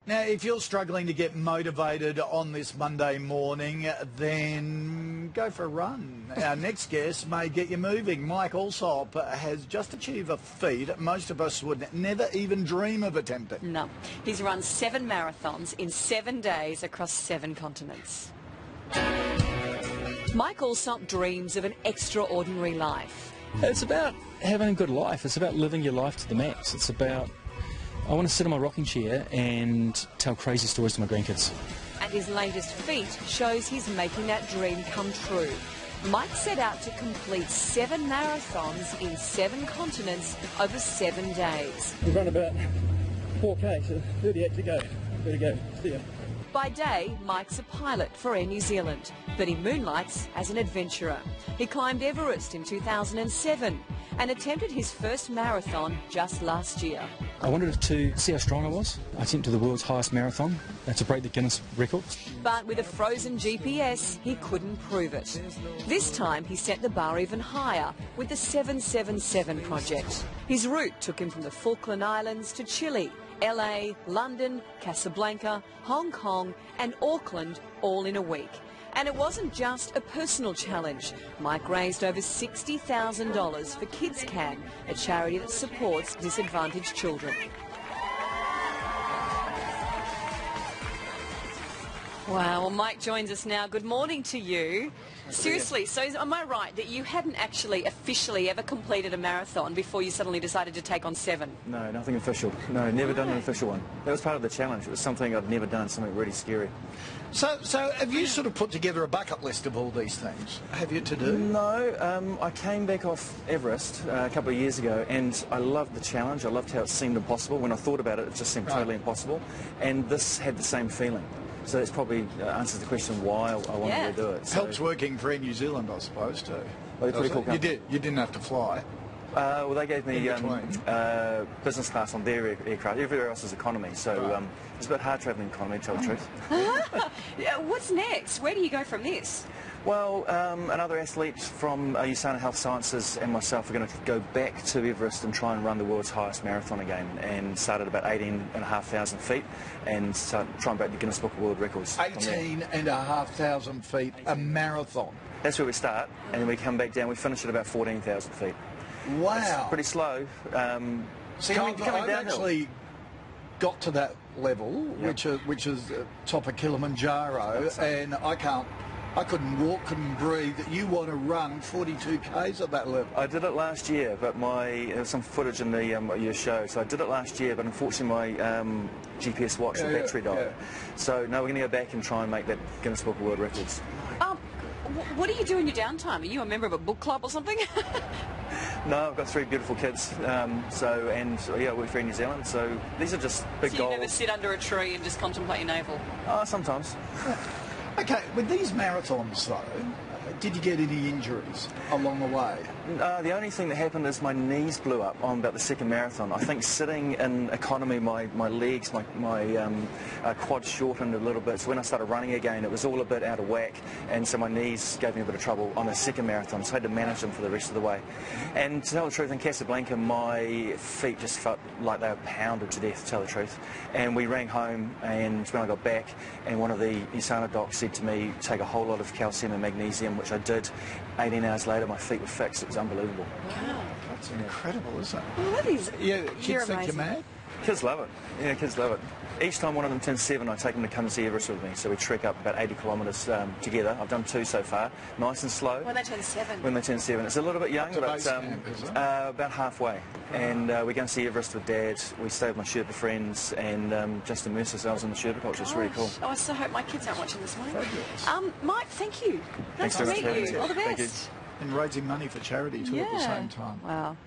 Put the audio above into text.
Now, if you're struggling to get motivated on this Monday morning, then go for a run. Our next guest may get you moving. Mike Allsop has just achieved a feat most of us would never even dream of attempting. No. He's run 7 marathons in 7 days across 7 continents. Mike Allsop dreams of an extraordinary life. It's about having a good life. It's about living your life to the max. It's about, I want to sit in my rocking chair and tell crazy stories to my grandkids. And his latest feat shows he's making that dream come true. Mike set out to complete 7 marathons in 7 continents over 7 days. We've run about 4K, so 38 to go. There we go. See ya. By day, Mike's a pilot for Air New Zealand, but he moonlights as an adventurer. He climbed Everest in 2007 and attempted his first marathon just last year. I wanted to see how strong I was. I attempted the world's highest marathon. That's to break the Guinness record. But with a frozen GPS, he couldn't prove it. This time, he set the bar even higher with the 777 project. His route took him from the Falkland Islands to Chile, LA, London, Casablanca, Hong Kong and Auckland all in a week. And it wasn't just a personal challenge. Mike raised over $60,000 for Kids Can, a charity that supports disadvantaged children. Wow, well, Mike joins us now. Good morning to you. Seriously, so am I right that you hadn't actually officially ever completed a marathon before you suddenly decided to take on 7? No, nothing official. No, never done an official one. That was part of the challenge. It was something I'd never done, something really scary. So have you sort of put together a bucket list of all these things? Have you to do? No, I came back off Everest a couple of years ago and I loved the challenge. I loved how it seemed impossible. When I thought about it, it just seemed totally impossible. And this had the same feeling. So that's probably answers the question why I wanted to do it. So, helps working for Air New Zealand, I suppose, too. Well, they're pretty cool company. You didn't have to fly. Well, they gave me business class on their aircraft. Everywhere else is economy, so it's a bit hard travelling economy, to tell the truth. What's next? Where do you go from this? Well, another athlete from USANA Health Sciences and myself are going to go back to Everest and try and run the world's highest marathon again, and start at about 18,500 feet and try and break the Guinness Book of World Records. 18,500 feet, a marathon. That's where we start, and then we come back down. We finish at about 14,000 feet. Wow. It's pretty slow. See, coming I've downhill. actually got to that level, which is top of Kilimanjaro, and I couldn't walk, couldn't breathe. You want to run 42 Ks at that level? I did it last year, but there's some footage in the your show. So I did it last year, but unfortunately my GPS watch, the battery died. So now we're going to go back and try and make that Guinness Book of World Records. What do you do in your downtime? Are you a member of a book club or something? No, I've got 3 beautiful kids, I work for Air New Zealand, so these are just big So you goals. never sit under a tree and just contemplate your navel? Sometimes. Okay, with these marathons, though, did you get any injuries along the way? The only thing that happened is my knees blew up on about the second marathon. I think sitting in economy, my legs, my quads shortened a little bit. So when I started running again, it was all a bit out of whack, and so my knees gave me a bit of trouble on the second marathon. So I had to manage them for the rest of the way. And to tell the truth, in Casablanca, my feet just felt like they were pounded to death, to tell the truth. And we rang home, and when I got back, and one of the USANA docs said to me, take a whole lot of calcium and magnesium, which I did. 18 hours later, my feet were fixed. It was unbelievable. Wow. That's incredible, isn't it? Well, that is, Kids think you're mad? Kids love it. Yeah, kids love it. Each time one of them turns 7, I take them to come see Everest with me. So we trek up about 80 kilometres together. I've done 2 so far. Nice and slow. when they turn 7? When they turn 7. It's a little bit young, but about halfway. And we're going to see Everest with Dad. We stay with my Sherpa friends and just immerse ourselves in the Sherpa culture. It's really cool. Oh, I so hope my kids aren't watching this morning. Fabulous. Mike, thank you. Thanks Nice very to much. meet you. All the Thank you. best. And raising money for charity, too, at the same time. Wow.